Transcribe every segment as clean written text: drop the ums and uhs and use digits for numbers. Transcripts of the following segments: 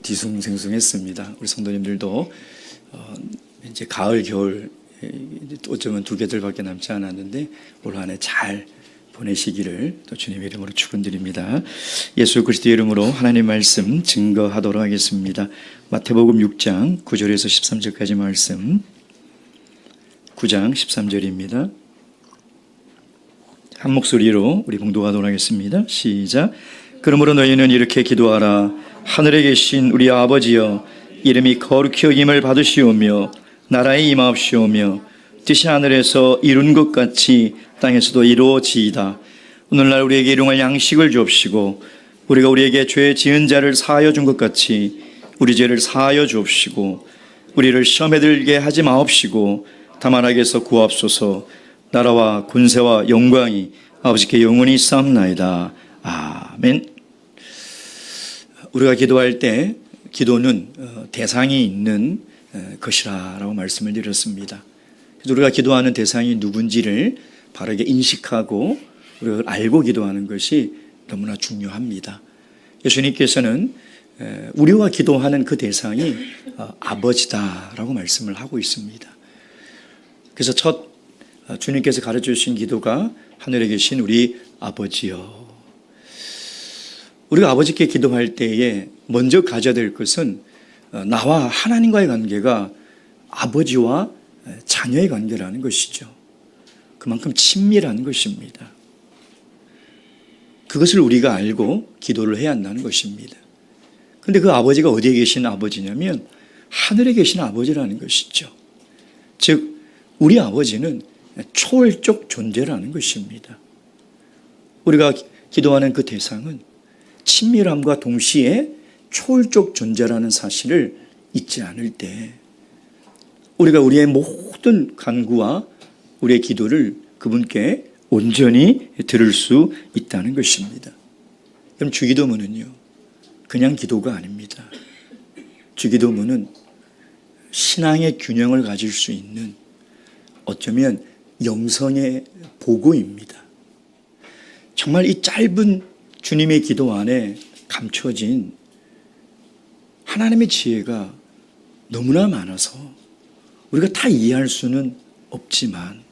뒤숭생숭했습니다. 우리 성도님들도 이제 가을, 겨울 어쩌면 2개월밖에 남지 않았는데 올 한 해 잘 보내시기를 또 주님의 이름으로 축원드립니다. 예수 그리스도의 이름으로 하나님 말씀 증거하도록 하겠습니다. 마태복음 6장 9절에서 13절까지 말씀. 9장 13절입니다. 한 목소리로 우리 봉독하도록 하겠습니다. 시작. 그러므로 너희는 이렇게 기도하라. 하늘에 계신 우리 아버지여, 이름이 거룩히 여김을 받으시오며 나라에 임하옵시오며 뜻이 하늘에서 이룬 것 같이 땅에서도 이루어지이다. 오늘날 우리에게 일용할 양식을 주옵시고 우리가 우리에게 죄 지은 자를 사하여 준 것 같이 우리 죄를 사하여 주옵시고 우리를 시험에 들게 하지 마옵시고 다만 악에서 구하옵소서. 나라와 군세와 영광이 아버지께 영원히 있사옵나이다. 아멘. 우리가 기도할 때 기도는 대상이 있는 것이라고 말씀을 드렸습니다. 그래서 우리가 기도하는 대상이 누군지를 바르게 인식하고 우리가 알고 기도하는 것이 너무나 중요합니다. 예수님께서는 우리와 기도하는 그 대상이 아버지다라고 말씀을 하고 있습니다. 그래서 첫 주님께서 가르쳐 주신 기도가 하늘에 계신 우리 아버지여. 우리가 아버지께 기도할 때에 먼저 가져야 될 것은 나와 하나님과의 관계가 아버지와 자녀의 관계라는 것이죠. 그만큼 친밀한 것입니다. 그것을 우리가 알고 기도를 해야 한다는 것입니다. 그런데 그 아버지가 어디에 계신 아버지냐면 하늘에 계신 아버지라는 것이죠. 즉 우리 아버지는 초월적 존재라는 것입니다. 우리가 기도하는 그 대상은 친밀함과 동시에 초월적 존재라는 사실을 잊지 않을 때 우리가 우리의 모든 간구와 우리의 기도를 그분께 온전히 들을 수 있다는 것입니다. 그럼 주기도문은요, 그냥 기도가 아닙니다. 주기도문은 신앙의 균형을 가질 수 있는 어쩌면 영성의 보고입니다. 정말 이 짧은 주님의 기도 안에 감춰진 하나님의 지혜가 너무나 많아서 우리가 다 이해할 수는 없지만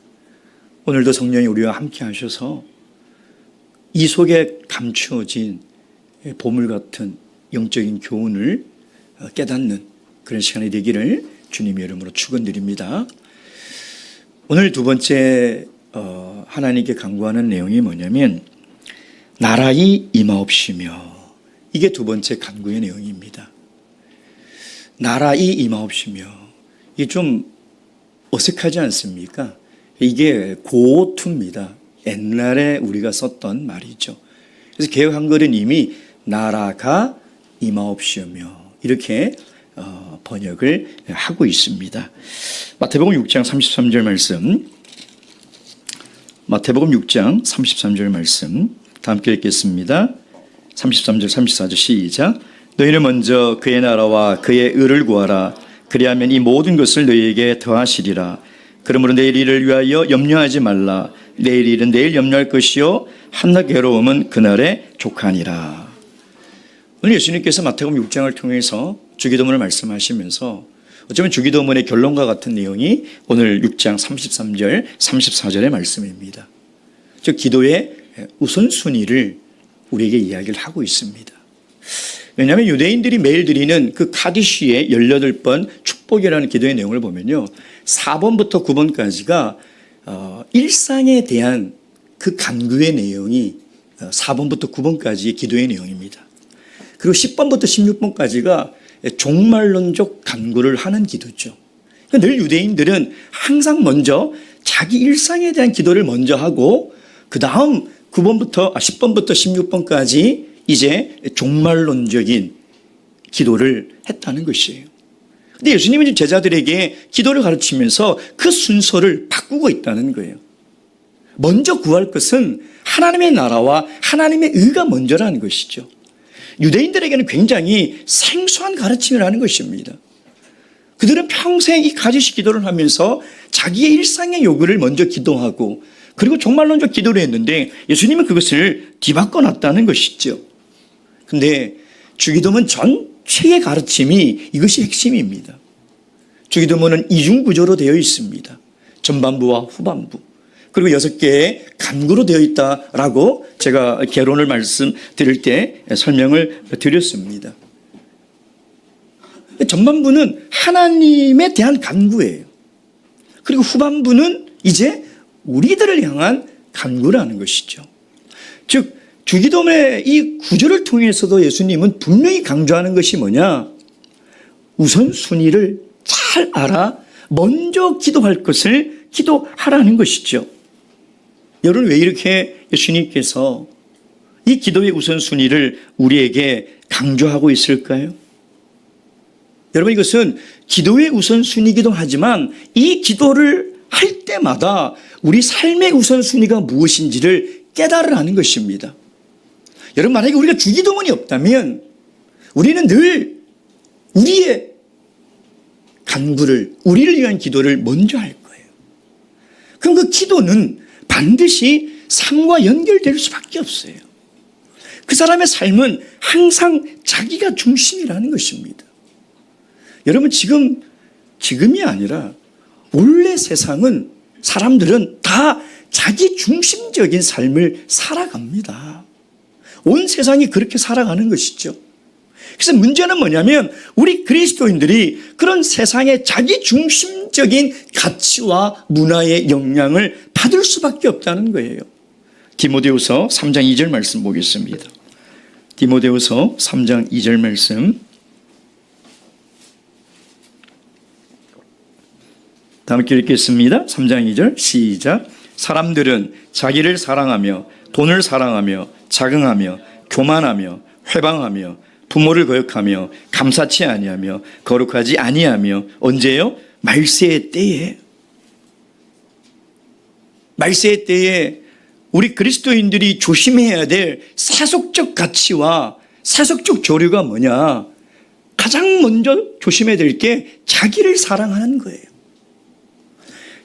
오늘도 성령이 우리와 함께 하셔서 이 속에 감추어진 보물 같은 영적인 교훈을 깨닫는 그런 시간이 되기를 주님의 이름으로 축원드립니다. 오늘 두 번째 하나님께 간구하는 내용이 뭐냐면 나라의 임하옵시며, 이게 두 번째 간구의 내용입니다. 나라의 임하옵시며, 이게 좀 어색하지 않습니까? 이게 고투입니다. 옛날에 우리가 썼던 말이죠. 그래서 개역 한글은 이미 나라가 임하옵시며 이렇게 번역을 하고 있습니다. 마태복음 6장 33절 말씀, 마태복음 6장 33절 말씀 다 함께 읽겠습니다. 33절 34절 시작. 너희는 먼저 그의 나라와 그의 의를 구하라. 그리하면 이 모든 것을 너희에게 더하시리라. 그러므로 내일 일을 위하여 염려하지 말라. 내일 일은 내일 염려할 것이요 한낱 괴로움은 그날에 족하니라. 오늘 예수님께서 마태복음 6장을 통해서 주기도문을 말씀하시면서 어쩌면 주기도문의 결론과 같은 내용이 오늘 6장 33절 34절의 말씀입니다. 즉 기도의 우선순위를 우리에게 이야기를 하고 있습니다. 왜냐하면 유대인들이 매일 드리는 그 카디시의 18번 축복이라는 기도의 내용을 보면요, 4번부터 9번까지가 일상에 대한 그 간구의 내용이 4번부터 9번까지의 기도의 내용입니다. 그리고 10번부터 16번까지가 종말론적 간구를 하는 기도죠. 그러니까 늘 유대인들은 항상 먼저 자기 일상에 대한 기도를 먼저 하고 그 다음 10번부터 16번까지 이제 종말론적인 기도를 했다는 것이에요. 근데 예수님은 제자들에게 기도를 가르치면서 그 순서를 바꾸고 있다는 거예요. 먼저 구할 것은 하나님의 나라와 하나님의 의가 먼저라는 것이죠. 유대인들에게는 굉장히 생소한 가르침이라는 것입니다. 그들은 평생 이 가지시 기도를 하면서 자기의 일상의 요구를 먼저 기도하고 그리고 종말론적 기도를 했는데 예수님은 그것을 뒤바꿔 놨다는 것이죠. 근데 주기도문 전 최의 가르침이 이것이 핵심입니다. 주기도문은 이중구조로 되어 있습니다. 전반부와 후반부. 그리고 6개의 간구로 되어 있다라고 제가 개론을 말씀드릴 때 설명을 드렸습니다. 전반부는 하나님에 대한 간구예요. 그리고 후반부는 이제 우리들을 향한 간구라는 것이죠. 즉 주기도문의 이 구절을 통해서도 예수님은 분명히 강조하는 것이 뭐냐? 우선순위를 잘 알아 먼저 기도할 것을 기도하라는 것이죠. 여러분, 왜 이렇게 예수님께서 이 기도의 우선순위를 우리에게 강조하고 있을까요? 여러분, 이것은 기도의 우선순위이기도 하지만 이 기도를 할 때마다 우리 삶의 우선순위가 무엇인지를 깨달으라는 것입니다. 여러분, 만약에 우리가 주기도문이 없다면 우리는 늘 우리의 간구를, 우리를 위한 기도를 먼저 할 거예요. 그럼 그 기도는 반드시 삶과 연결될 수밖에 없어요. 그 사람의 삶은 항상 자기가 중심이라는 것입니다. 여러분, 지금이 아니라 원래 세상은 사람들은 다 자기 중심적인 삶을 살아갑니다. 온 세상이 그렇게 살아가는 것이죠. 그래서 문제는 뭐냐면 우리 그리스도인들이 그런 세상의 자기 중심적인 가치와 문화의 영향을 받을 수밖에 없다는 거예요. 디모데후서 3장 2절 말씀 보겠습니다. 디모데후서 3장 2절 말씀. 다 함께 읽겠습니다. 3장 2절 시작. 사람들은 자기를 사랑하며 돈을 사랑하며 자긍하며 교만하며 회방하며 부모를 거역하며 감사치 아니하며 거룩하지 아니하며 언제요? 말세의 때에. 말세의 때에 우리 그리스도인들이 조심해야 될 세속적 가치와 세속적 조류가 뭐냐? 가장 먼저 조심해야 될 게 자기를 사랑하는 거예요.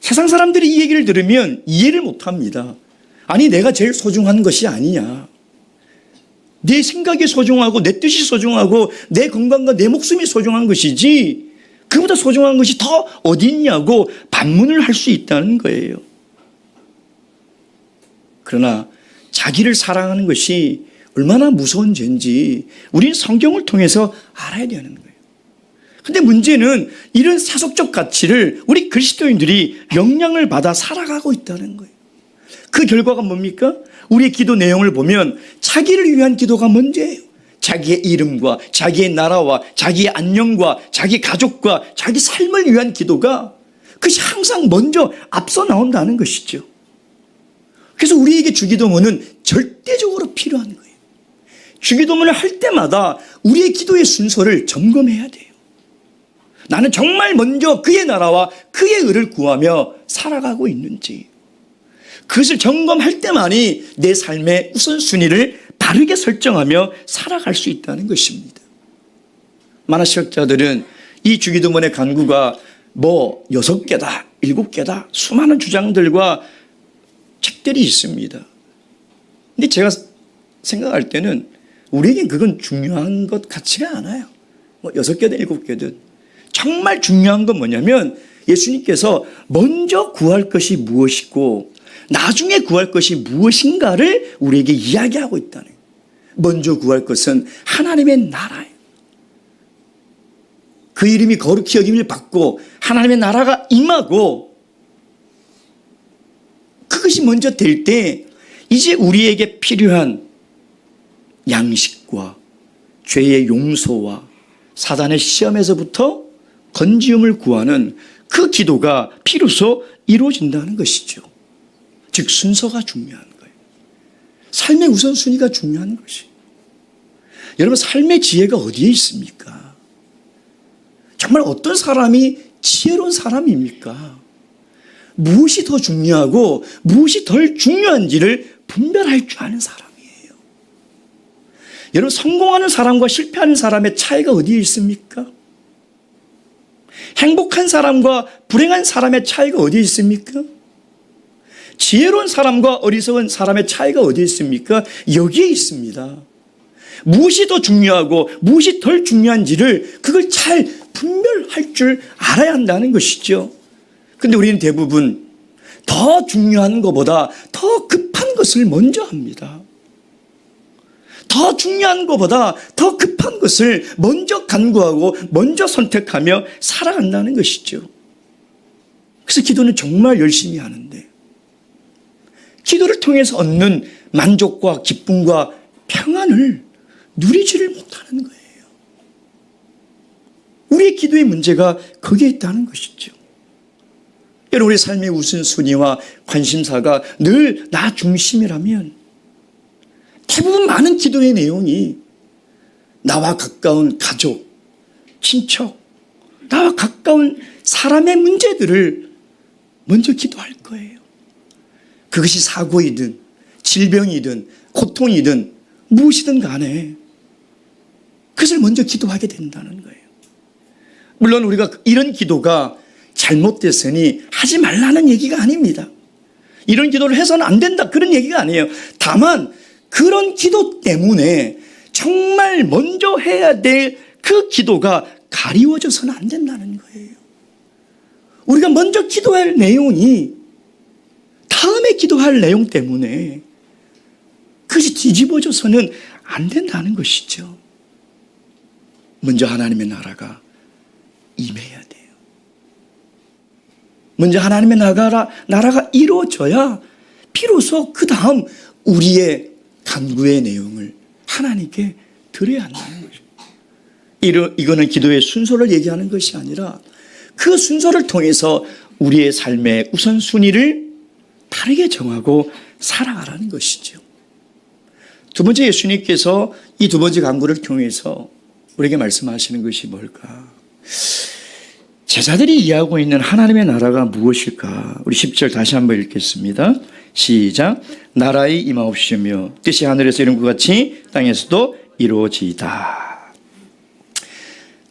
세상 사람들이 이 얘기를 들으면 이해를 못합니다. 아니, 내가 제일 소중한 것이 아니냐. 내 생각이 소중하고 내 뜻이 소중하고 내 건강과 내 목숨이 소중한 것이지 그보다 소중한 것이 더 어디 있냐고 반문을 할 수 있다는 거예요. 그러나 자기를 사랑하는 것이 얼마나 무서운 죄인지 우리는 성경을 통해서 알아야 되는 거예요. 근데 문제는 이런 세속적 가치를 우리 그리스도인들이 영향을 받아 살아가고 있다는 거예요. 그 결과가 뭡니까? 우리의 기도 내용을 보면 자기를 위한 기도가 먼저예요. 자기의 이름과 자기의 나라와 자기의 안녕과 자기 가족과 자기 삶을 위한 기도가 그것이 항상 먼저 앞서 나온다는 것이죠. 그래서 우리에게 주기도문은 절대적으로 필요한 거예요. 주기도문을 할 때마다 우리의 기도의 순서를 점검해야 돼요. 나는 정말 먼저 그의 나라와 그의 의를 구하며 살아가고 있는지, 그것을 점검할 때만이 내 삶의 우선순위를 바르게 설정하며 살아갈 수 있다는 것입니다. 만화시학자들은 이 주기도문의 간구가 6개다, 7개다, 수많은 주장들과 책들이 있습니다. 근데 제가 생각할 때는 우리에겐 그건 중요한 것 같지가 않아요. 6개든 7개든. 정말 중요한 건 뭐냐면 예수님께서 먼저 구할 것이 무엇이고 나중에 구할 것이 무엇인가를 우리에게 이야기하고 있다는 거예요. 먼저 구할 것은 하나님의 나라예요. 그 이름이 거룩히 여김을 받고 하나님의 나라가 임하고 그것이 먼저 될 때 이제 우리에게 필요한 양식과 죄의 용서와 사단의 시험에서부터 건지움을 구하는 그 기도가 비로소 이루어진다는 것이죠. 즉 순서가 중요한 거예요. 삶의 우선순위가 중요한 것이. 여러분, 삶의 지혜가 어디에 있습니까? 정말 어떤 사람이 지혜로운 사람입니까? 무엇이 더 중요하고 무엇이 덜 중요한지를 분별할 줄 아는 사람이에요. 여러분, 성공하는 사람과 실패하는 사람의 차이가 어디에 있습니까? 행복한 사람과 불행한 사람의 차이가 어디에 있습니까? 지혜로운 사람과 어리석은 사람의 차이가 어디에 있습니까? 여기에 있습니다. 무엇이 더 중요하고 무엇이 덜 중요한지를 그걸 잘 분별할 줄 알아야 한다는 것이죠. 근데 우리는 대부분 더 중요한 것보다 더 급한 것을 먼저 합니다. 더 중요한 것보다 더 급한 것을 먼저 간구하고 먼저 선택하며 살아간다는 것이죠. 그래서 기도는 정말 열심히 하는데 기도를 통해서 얻는 만족과 기쁨과 평안을 누리지를 못하는 거예요. 우리의 기도의 문제가 거기에 있다는 것이죠. 여러분, 우리 삶의 우선순위와 관심사가 늘 나 중심이라면 대부분 많은 기도의 내용이 나와 가까운 가족, 친척, 나와 가까운 사람의 문제들을 먼저 기도할 거예요. 그것이 사고이든 질병이든 고통이든 무엇이든 간에 그것을 먼저 기도하게 된다는 거예요. 물론 우리가 이런 기도가 잘못됐으니 하지 말라는 얘기가 아닙니다. 이런 기도를 해서는 안 된다 그런 얘기가 아니에요. 다만 그런 기도 때문에 정말 먼저 해야 될 그 기도가 가리워져서는 안 된다는 거예요. 우리가 먼저 기도할 내용이 다음에 기도할 내용 때문에 그것이 뒤집어져서는 안 된다는 것이죠. 먼저 하나님의 나라가 임해야 돼요. 먼저 하나님의 나라가 이루어져야 비로소 그 다음 우리의 간구의 내용을 하나님께 드려야 한다는 거죠. 이거는 기도의 순서를 얘기하는 것이 아니라 그 순서를 통해서 우리의 삶의 우선순위를 다르게 정하고 살아가라는 것이죠. 두 번째, 예수님께서 이 두 번째 간구를 통해서 우리에게 말씀하시는 것이 뭘까? 제자들이 이해하고 있는 하나님의 나라가 무엇일까? 우리 10절 다시 한번 읽겠습니다. 시작. 나라의 임하옵시며 뜻이 하늘에서 이룬 것 같이 땅에서도 이루어지이다.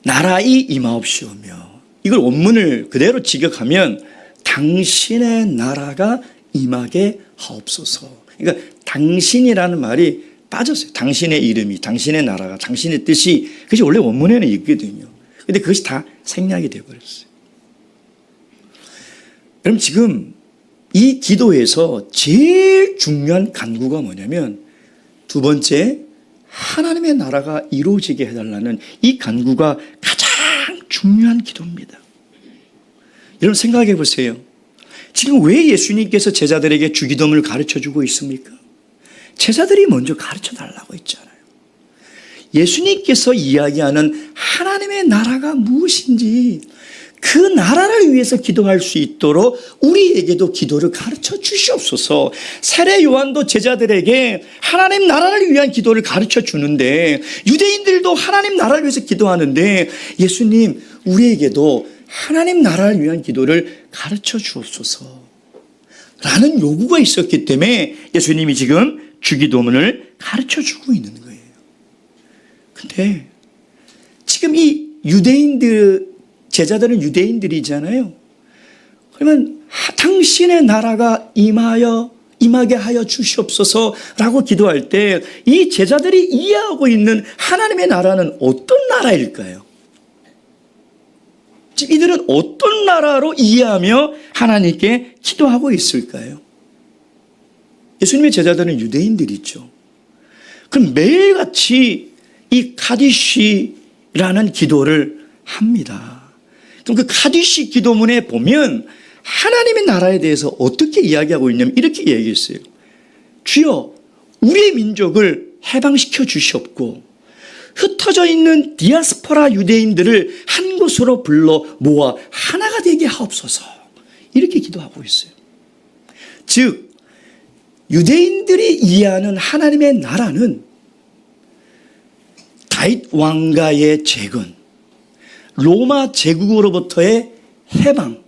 나라의 임하옵시며, 이걸 원문을 그대로 직역하면 당신의 나라가 임하게 하옵소서. 그러니까 당신이라는 말이 빠졌어요. 당신의 이름이, 당신의 나라가, 당신의 뜻이, 그것이 원래 원문에는 있거든요. 근데 그것이 다 생략이 되어버렸어요. 그럼 지금 이 기도에서 제일 중요한 간구가 뭐냐면 두 번째, 하나님의 나라가 이루어지게 해달라는 이 간구가 가장 중요한 기도입니다. 여러분 생각해 보세요. 지금 왜 예수님께서 제자들에게 주기도문을 가르쳐주고 있습니까? 제자들이 먼저 가르쳐달라고 했잖아요. 예수님께서 이야기하는 하나님의 나라가 무엇인지 그 나라를 위해서 기도할 수 있도록 우리에게도 기도를 가르쳐 주시옵소서. 세례 요한도 제자들에게 하나님 나라를 위한 기도를 가르쳐 주는데, 유대인들도 하나님 나라를 위해서 기도하는데 예수님 우리에게도 하나님 나라를 위한 기도를 가르쳐 주옵소서 라는 요구가 있었기 때문에 예수님이 지금 주기도문을 가르쳐 주고 있는 거예요. 근데 지금 이 제자들은 유대인들이잖아요. 그러면 당신의 나라가 임하게 하여 주시옵소서라고 기도할 때 이 제자들이 이해하고 있는 하나님의 나라는 어떤 나라일까요? 지금 이들은 어떤 나라로 이해하며 하나님께 기도하고 있을까요? 예수님의 제자들은 유대인들이죠. 그럼 매일같이 이 카디시라는 기도를 합니다. 그럼 그 카디시 기도문에 보면 하나님의 나라에 대해서 어떻게 이야기하고 있냐면 이렇게 얘기했어요. 주여 우리의 민족을 해방시켜 주시옵고 흩어져 있는 디아스포라 유대인들을 한 곳으로 불러 모아 하나가 되게 하옵소서. 이렇게 기도하고 있어요. 즉 유대인들이 이해하는 하나님의 나라는 다윗 왕가의 재건, 로마 제국으로부터의 해방,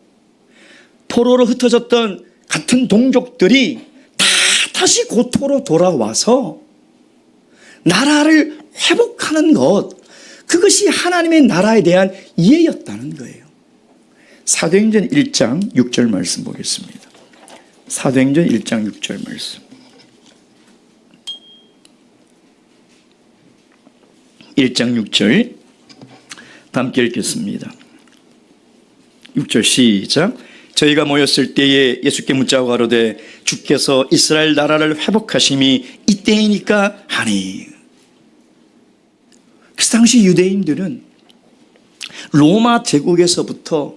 포로로 흩어졌던 같은 동족들이 다시 고토로 돌아와서 나라를 회복하는 것, 그것이 하나님의 나라에 대한 이해였다는 거예요. 사도행전 1장 6절 말씀 보겠습니다. 사도행전 1장 6절 말씀. 1장 6절 다 함께 읽겠습니다. 6절 시작. 저희가 모였을 때에 예수께 묻자고 가로되 주께서 이스라엘 나라를 회복하심이 이때이니까 하니. 그 당시 유대인들은 로마 제국에서부터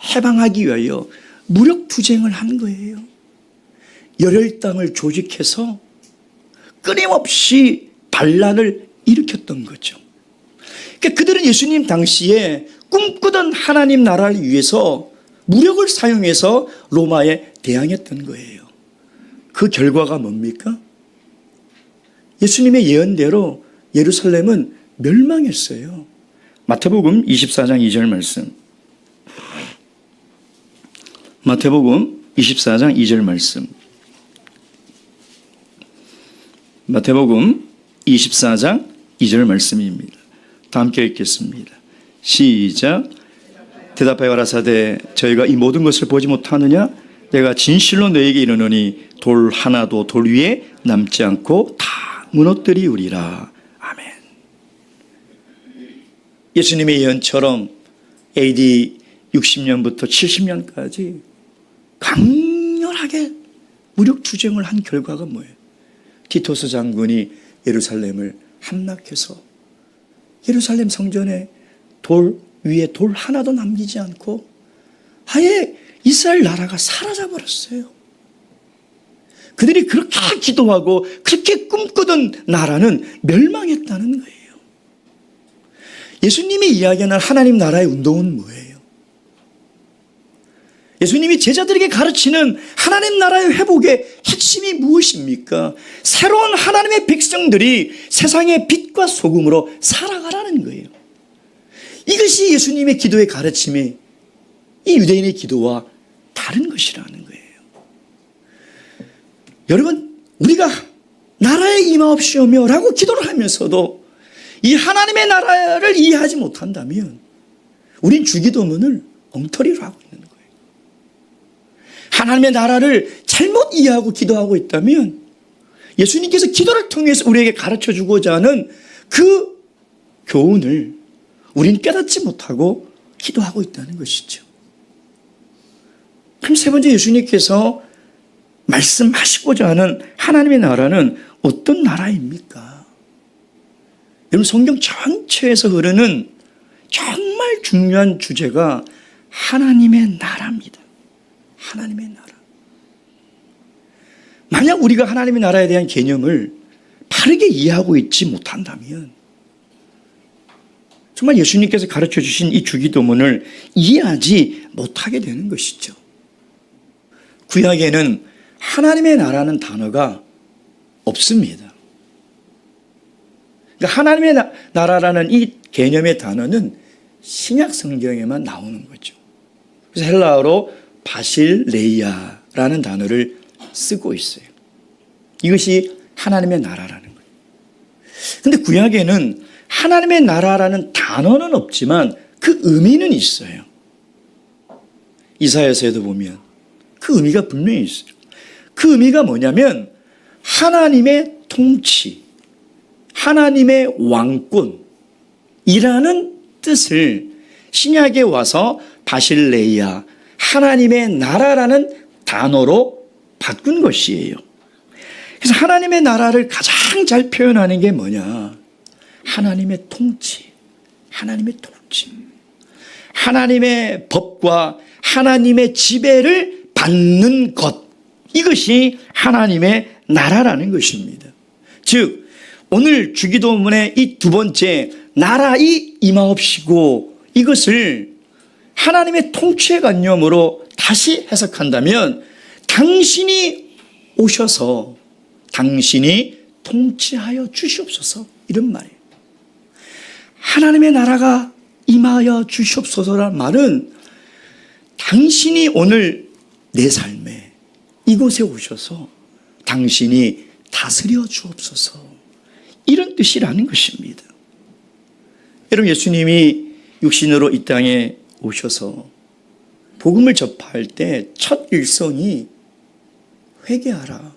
해방하기 위하여 무력 투쟁을 한 거예요. 열혈당을 조직해서 끊임없이 반란을 일으켰던 거죠. 그러니까 그들은 예수님 당시에 꿈꾸던 하나님 나라를 위해서 무력을 사용해서 로마에 대항했던 거예요. 그 결과가 뭡니까? 예수님의 예언대로 예루살렘은 멸망했어요. 마태복음 24장 2절 말씀. 마태복음 24장 2절 말씀. 마태복음 24장 2절 말씀입니다. 다 함께 읽겠습니다. 시작. 대답하여 가라사대 저희가 이 모든 것을 보지 못하느냐? 내가 진실로 너에게 이르노니 돌 하나도 돌 위에 남지 않고 다 무너뜨리우리라. 아멘. 예수님의 예언처럼 AD 60년부터 70년까지 강렬하게 무력 투쟁을 한 결과가 뭐예요? 티토스 장군이 예루살렘을 함락해서 예루살렘 성전에 돌 위에 돌 하나도 남기지 않고 아예 이스라엘 나라가 사라져버렸어요. 그들이 그렇게 기도하고 그렇게 꿈꾸던 나라는 멸망했다는 거예요. 예수님이 이야기하는 하나님 나라의 운동은 뭐예요? 예수님이 제자들에게 가르치는 하나님 나라의 회복의 핵심이 무엇입니까? 새로운 하나님의 백성들이 세상의 빛과 소금으로 살아가라는 거예요. 이것이 예수님의 기도의 가르침이 이 유대인의 기도와 다른 것이라는 거예요. 여러분, 우리가 나라에 임하옵시오며 라고 기도를 하면서도 이 하나님의 나라를 이해하지 못한다면 우린 주기도문을 엉터리로 하고 있는 거예요. 하나님의 나라를 잘못 이해하고 기도하고 있다면 예수님께서 기도를 통해서 우리에게 가르쳐주고자 하는 그 교훈을 우린 깨닫지 못하고 기도하고 있다는 것이죠. 그럼 세 번째, 예수님께서 말씀하시고자 하는 하나님의 나라는 어떤 나라입니까? 여러분, 성경 전체에서 흐르는 정말 중요한 주제가 하나님의 나라입니다. 하나님의 나라. 만약 우리가 하나님의 나라에 대한 개념을 바르게 이해하고 있지 못한다면 정말 예수님께서 가르쳐 주신 이 주기도문을 이해하지 못하게 되는 것이죠. 구약에는 하나님의 나라는 단어가 없습니다. 그러니까 하나님의 나라라는 이 개념의 단어는 신약 성경에만 나오는 거죠. 그래서 헬라어로 바실레이아라는 단어를 쓰고 있어요. 이것이 하나님의 나라라는 거예요. 그런데 구약에는 하나님의 나라라는 단어는 없지만 그 의미는 있어요. 이사야서에도 보면 그 의미가 분명히 있어요. 그 의미가 뭐냐면 하나님의 통치, 하나님의 왕권이라는 뜻을 신약에 와서 바실레이아, 하나님의 나라라는 단어로 바꾼 것이에요. 그래서 하나님의 나라를 가장 잘 표현하는 게 뭐냐? 하나님의 통치, 하나님의 통치. 하나님의 법과 하나님의 지배를 받는 것. 이것이 하나님의 나라라는 것입니다. 즉, 오늘 주기도문의 이 두 번째, 나라이 임하옵시고, 이것을 하나님의 통치의 관념으로 다시 해석한다면 당신이 오셔서 당신이 통치하여 주시옵소서, 이런 말이에요. 하나님의 나라가 임하여 주시옵소서라는 말은 당신이 오늘 내 삶에 이곳에 오셔서 당신이 다스려 주옵소서, 이런 뜻이라는 것입니다. 여러분, 예수님이 육신으로 이 땅에 오셔서 복음을 접할 때 첫 일성이 회개하라,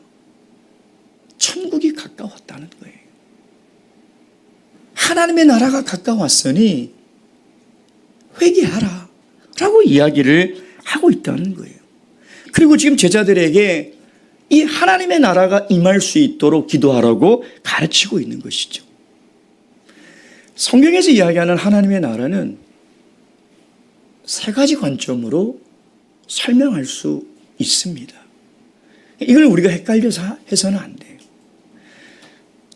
천국이 가까웠다는 거예요. 하나님의 나라가 가까웠으니 회개하라 라고 이야기를 하고 있다는 거예요. 그리고 지금 제자들에게 이 하나님의 나라가 임할 수 있도록 기도하라고 가르치고 있는 것이죠. 성경에서 이야기하는 하나님의 나라는 세 가지 관점으로 설명할 수 있습니다. 이걸 우리가 헷갈려서 해서는 안 돼요.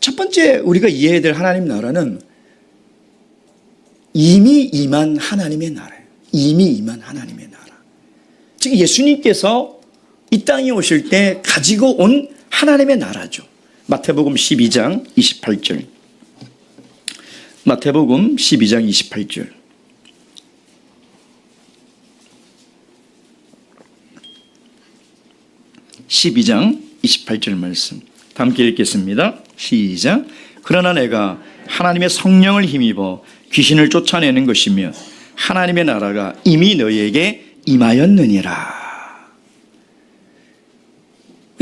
첫 번째 우리가 이해해야 될 하나님 나라는 이미 임한 하나님의 나라예요. 이미 임한 하나님의 나라. 즉 예수님께서 이 땅에 오실 때 가지고 온 하나님의 나라죠. 마태복음 12장 28절. 마태복음 12장 28절. (12장 28절) 말씀 다 함께 읽겠습니다. 시작. 그러나 내가 하나님의 성령을 힘입어 귀신을 쫓아내는 것이며 하나님의 나라가 이미 너희에게 임하였느니라.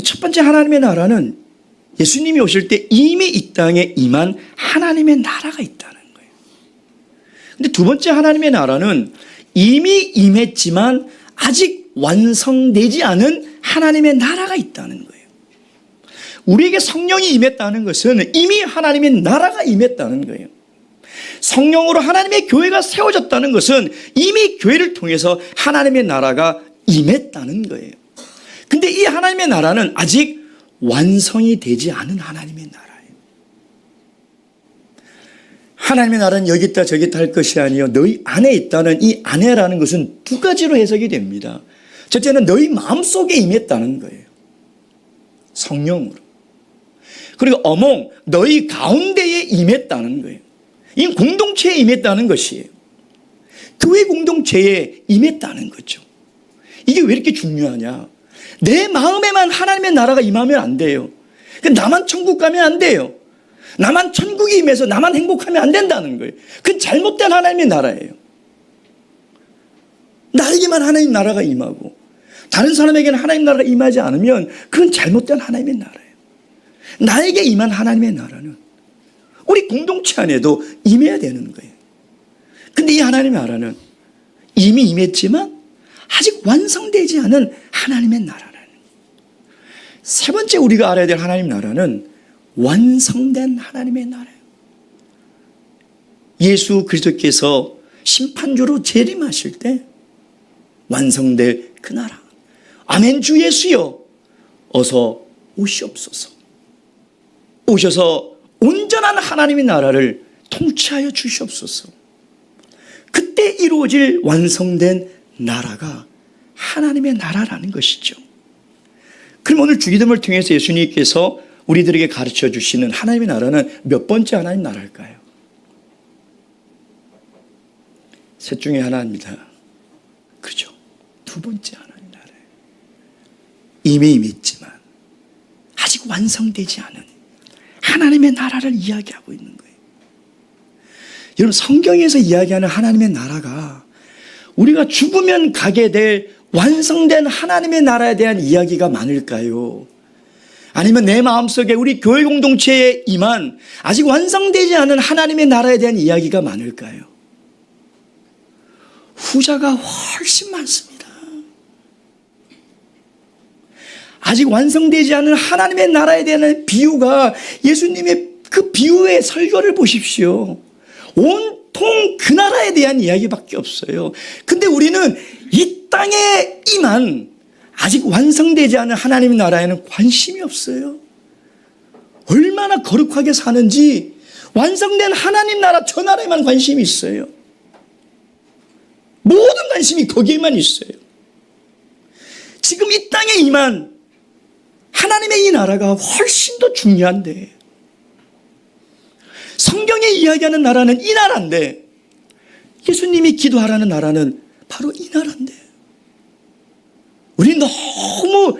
첫 번째 하나님의 나라는 예수님이 오실 때 이미 이 땅에 임한 하나님의 나라가 있다는 거예요. 근데 두 번째 하나님의 나라는 이미 임했지만 아직 완성되지 않은 하나님의 나라가 있다는 거예요. 우리에게 성령이 임했다는 것은 이미 하나님의 나라가 임했다는 거예요. 성령으로 하나님의 교회가 세워졌다는 것은 이미 교회를 통해서 하나님의 나라가 임했다는 거예요. 근데 이 하나님의 나라는 아직 완성이 되지 않은 하나님의 나라예요. 하나님의 나라는 여기 있다 저기 있다 할 것이 아니요 너희 안에 있다는 이 안에라는 것은 두 가지로 해석이 됩니다. 첫째는 너희 마음속에 임했다는 거예요. 성령으로. 그리고 어몽 너희 가운데에 임했다는 거예요. 이 공동체에 임했다는 것이에요. 교회 공동체에 임했다는 거죠. 이게 왜 이렇게 중요하냐? 내 마음에만 하나님의 나라가 임하면 안 돼요. 나만 천국 가면 안 돼요. 나만 천국에 임해서 나만 행복하면 안 된다는 거예요. 그건 잘못된 하나님의 나라예요. 나에게만 하나님 나라가 임하고 다른 사람에게는 하나님 나라가 임하지 않으면 그건 잘못된 하나님의 나라예요. 나에게 임한 하나님의 나라는 우리 공동체 안에도 임해야 되는 거예요. 근데 이 하나님의 나라는 이미 임했지만 아직 완성되지 않은 하나님의 나라라는 거예요. 세 번째 우리가 알아야 될 하나님 나라는 완성된 하나님의 나라예요. 예수 그리스도께서 심판주로 재림하실 때 완성될 그 나라. 아멘 주 예수여 어서 오시옵소서. 오셔서 온전한 하나님의 나라를 통치하여 주시옵소서. 그때 이루어질 완성된 나라가 하나님의 나라라는 것이죠. 그럼 오늘 주기도문을 통해서 예수님께서 우리들에게 가르쳐 주시는 하나님의 나라는 몇 번째 하나님 나라일까요? 셋 중에 하나입니다. 그죠? 두 번째 하나님 나라예요. 이미 임했지만 아직 완성되지 않은 하나님의 나라를 이야기하고 있는 거예요. 여러분 성경에서 이야기하는 하나님의 나라가 우리가 죽으면 가게 될 완성된 하나님의 나라에 대한 이야기가 많을까요? 아니면 내 마음속에 우리 교회 공동체에 임한 아직 완성되지 않은 하나님의 나라에 대한 이야기가 많을까요? 후자가 훨씬 많습니다. 아직 완성되지 않은 하나님의 나라에 대한 비유가 예수님의 그 비유의 설교를 보십시오. 온통 그 나라에 대한 이야기밖에 없어요. 근데 우리는 이 땅에 임한 아직 완성되지 않은 하나님의 나라에는 관심이 없어요. 얼마나 거룩하게 사는지 완성된 하나님 나라 저 나라에만 관심이 있어요. 모든 관심이 거기에만 있어요. 지금 이 땅에 임한 하나님의 이 나라가 훨씬 더 중요한데 성경에 이야기하는 나라는 이 나라인데 예수님이 기도하라는 나라는 바로 이 나라인데 우리 너무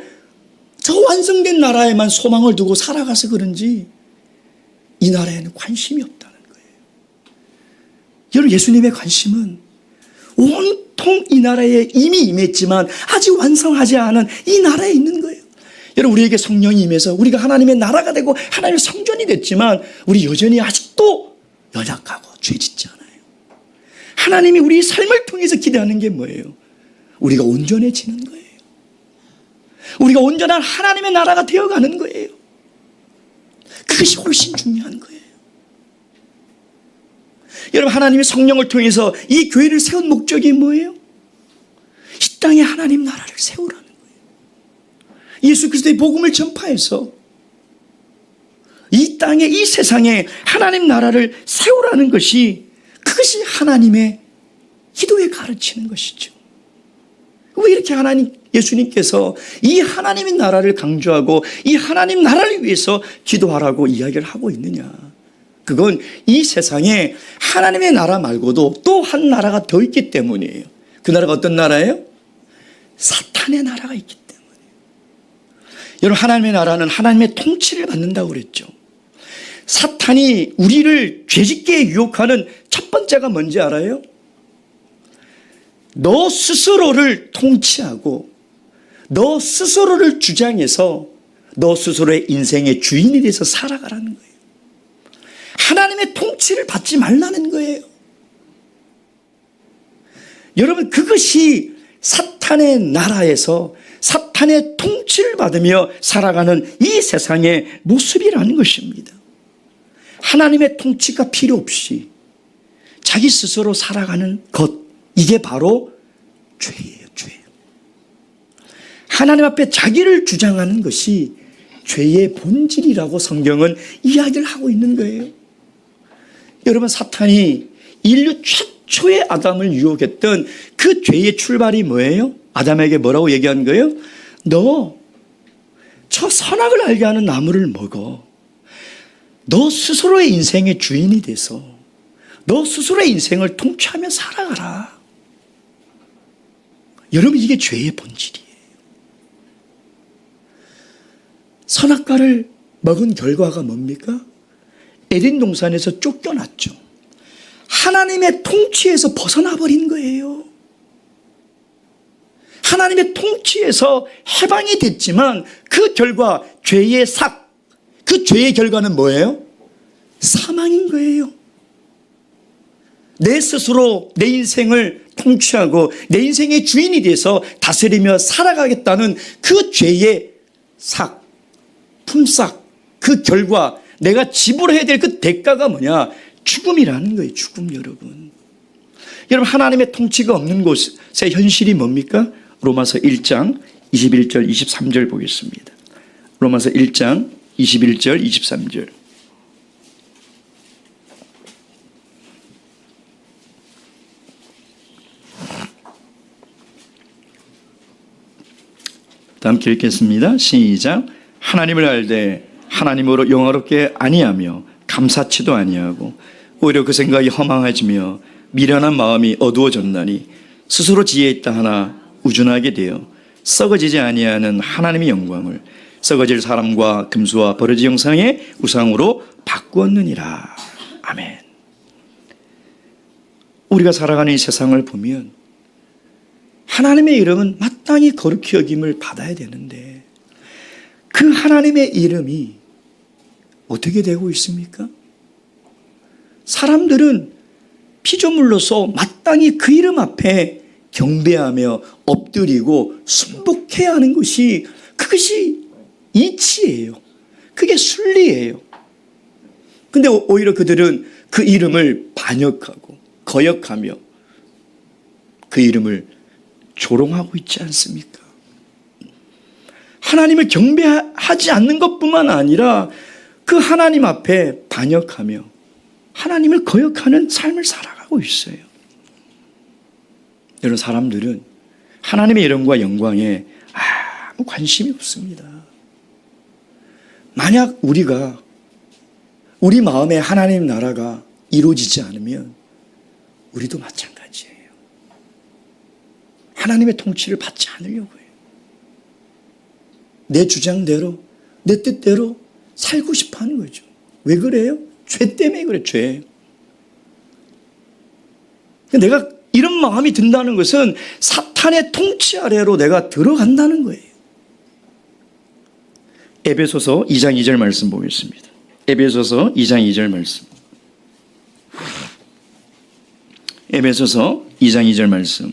저 완성된 나라에만 소망을 두고 살아가서 그런지 이 나라에는 관심이 없다는 거예요. 여러분 예수님의 관심은 온통 이 나라에 이미 임했지만 아직 완성하지 않은 이 나라에 있는 거예요. 여러분 우리에게 성령이 임해서 우리가 하나님의 나라가 되고 하나님의 성전이 됐지만 우리 여전히 아직도 연약하고 죄 짓지 않아요. 하나님이 우리 삶을 통해서 기대하는 게 뭐예요? 우리가 온전해지는 거예요. 우리가 온전한 하나님의 나라가 되어가는 거예요. 그것이 훨씬 중요한 거예요. 여러분, 하나님이 성령을 통해서 이 교회를 세운 목적이 뭐예요? 이 땅에 하나님 나라를 세우라는 거예요. 예수 그리스도의 복음을 전파해서 이 땅에, 이 세상에 하나님 나라를 세우라는 것이, 그것이 하나님의 기도에 가르치는 것이죠. 왜 이렇게 예수님께서 이 하나님의 나라를 강조하고 이 하나님 나라를 위해서 기도하라고 이야기를 하고 있느냐? 그건 이 세상에 하나님의 나라 말고도 또 한 나라가 더 있기 때문이에요. 그 나라가 어떤 나라예요? 사탄의 나라가 있기 때문이에요. 여러분, 하나님의 나라는 하나님의 통치를 받는다고 그랬죠. 사탄이 우리를 죄짓게 유혹하는 첫 번째가 뭔지 알아요? 너 스스로를 통치하고 너 스스로를 주장해서 너 스스로의 인생의 주인이 돼서 살아가라는 거예요. 하나님의 통치를 받지 말라는 거예요. 여러분, 그것이 사탄의 나라에서 사탄의 통치를 받으며 살아가는 이 세상의 모습이라는 것입니다. 하나님의 통치가 필요 없이 자기 스스로 살아가는 것, 이게 바로 죄예요, 죄. 하나님 앞에 자기를 주장하는 것이 죄의 본질이라고 성경은 이야기를 하고 있는 거예요. 여러분, 사탄이 인류 최초의 아담을 유혹했던 그 죄의 출발이 뭐예요? 아담에게 뭐라고 얘기한 거예요? 너 저 선악을 알게 하는 나무를 먹어. 너 스스로의 인생의 주인이 돼서 너 스스로의 인생을 통치하며 살아가라. 여러분, 이게 죄의 본질이에요. 선악과를 먹은 결과가 뭡니까? 에덴 동산에서 쫓겨났죠. 하나님의 통치에서 벗어나 버린 거예요. 하나님의 통치에서 해방이 됐지만 그 결과 죄의 삭, 그 죄의 결과는 뭐예요? 사망인 거예요. 내 스스로 내 인생을 통치하고 내 인생의 주인이 돼서 다스리며 살아가겠다는 그 죄의 삭, 품삯, 그 결과, 내가 지불해야 될 그 대가가 뭐냐? 죽음이라는 거예요. 죽음. 여러분, 하나님의 통치가 없는 곳의 현실이 뭡니까? 로마서 1장 21절 23절 보겠습니다. 로마서 1장 21절 23절. 다 함께 읽겠습니다. 시작. 하나님을 알되 하나님으로 영화롭게 아니하며 감사치도 아니하고 오히려 그 생각이 허망해지며 미련한 마음이 어두워졌나니 스스로 지혜 있다 하나 우준하게 되어 썩어지지 아니하는 하나님의 영광을 썩어질 사람과 금수와 버러지 형상의 우상으로 바꾸었느니라. 아멘. 우리가 살아가는 이 세상을 보면 하나님의 이름은 마땅히 거룩히 여김을 받아야 되는데 그 하나님의 이름이 어떻게 되고 있습니까? 사람들은 피조물로서 마땅히 그 이름 앞에 경배하며 엎드리고 순복해야 하는 것이, 그것이 이치예요. 그게 순리예요. 근데 오히려 그들은 그 이름을 반역하고 거역하며 그 이름을 조롱하고 있지 않습니까? 하나님을 경배하지 않는 것뿐만 아니라 그 하나님 앞에 반역하며 하나님을 거역하는 삶을 살아가고 있어요. 여러분, 사람들은 하나님의 이름과 영광에 아무 관심이 없습니다. 만약 우리 마음에 하나님 나라가 이루어지지 않으면 우리도 마찬가지예요. 하나님의 통치를 받지 않으려고 해요. 내 주장대로, 내 뜻대로 살고 싶어 하는 거죠. 왜 그래요? 죄 때문에 그래, 죄. 내가 이런 마음이 든다는 것은 사탄의 통치 아래로 내가 들어간다는 거예요. 에베소서 2장 2절 말씀 보겠습니다. 에베소서 2장 2절 말씀. 에베소서 2장 2절 말씀.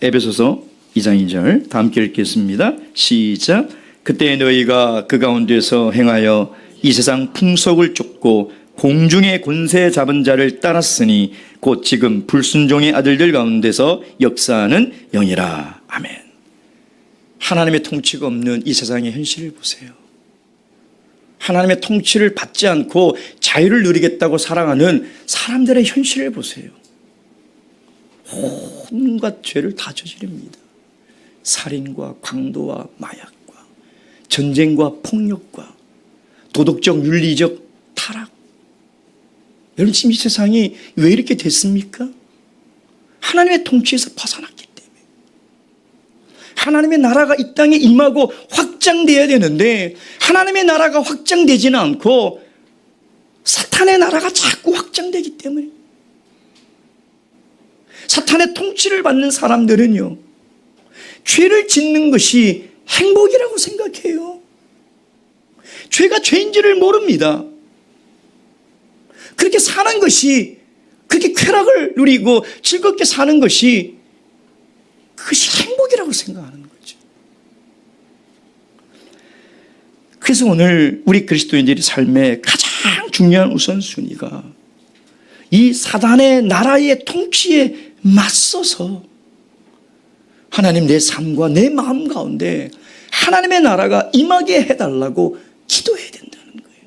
에베소서 2장 2절 다 함께 읽겠습니다. 시작. 그때 너희가 그 가운데서 행하여 이 세상 풍속을 쫓고 공중의 권세 잡은 자를 따랐으니 곧 지금 불순종의 아들들 가운데서 역사하는 영이라. 아멘. 하나님의 통치가 없는 이 세상의 현실을 보세요. 하나님의 통치를 받지 않고 자유를 누리겠다고 살아가는 사람들의 현실을 보세요. 온갖 죄를 다 저지릅니다. 살인과 강도와 마약과 전쟁과 폭력과 도덕적 윤리적 타락. 여러분, 지금 이 세상이 왜 이렇게 됐습니까? 하나님의 통치에서 벗어났기 때문에. 하나님의 나라가 이 땅에 임하고 확장돼야 되는데 하나님의 나라가 확장되지는 않고 사탄의 나라가 자꾸 확장되기 때문에. 사탄의 통치를 받는 사람들은요, 죄를 짓는 것이 행복이라고 생각해요. 죄가 죄인지를 모릅니다. 그렇게 사는 것이, 그렇게 쾌락을 누리고 즐겁게 사는 것이, 그것이 행복이라고 생각하는 거죠. 그래서 오늘 우리 그리스도인들의 삶의 가장 중요한 우선순위가 이 사단의 나라의 통치에 맞서서 하나님, 내 삶과 내 마음 가운데 하나님의 나라가 임하게 해달라고 기도해야 된다는 거예요.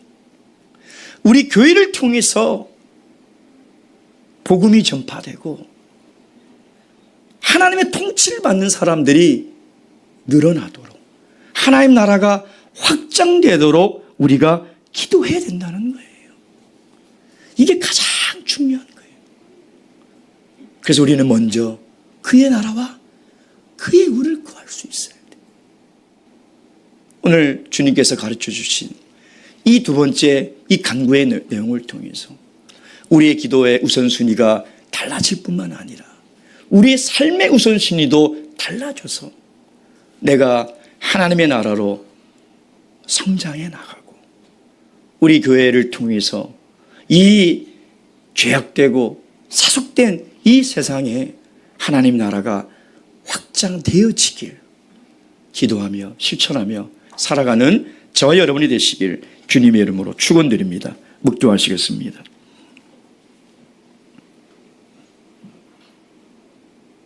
우리 교회를 통해서 복음이 전파되고 하나님의 통치를 받는 사람들이 늘어나도록, 하나님 나라가 확장되도록 우리가 기도해야 된다는 거예요. 이게 가장 중요한 거예요. 그래서 우리는 먼저 그의 나라와 그의 의를 구할 수 있어야 돼요. 오늘 주님께서 가르쳐 주신 이 두 번째, 이 간구의 내용을 통해서 우리의 기도의 우선순위가 달라질 뿐만 아니라 우리의 삶의 우선순위도 달라져서 내가 하나님의 나라로 성장해 나가고 우리 교회를 통해서 이 죄악되고 사속된 이 세상에 하나님 나라가 확장되어지길 기도하며 실천하며 살아가는 저와 여러분이 되시길 주님의 이름으로 축원드립니다. 묵도하시겠습니다.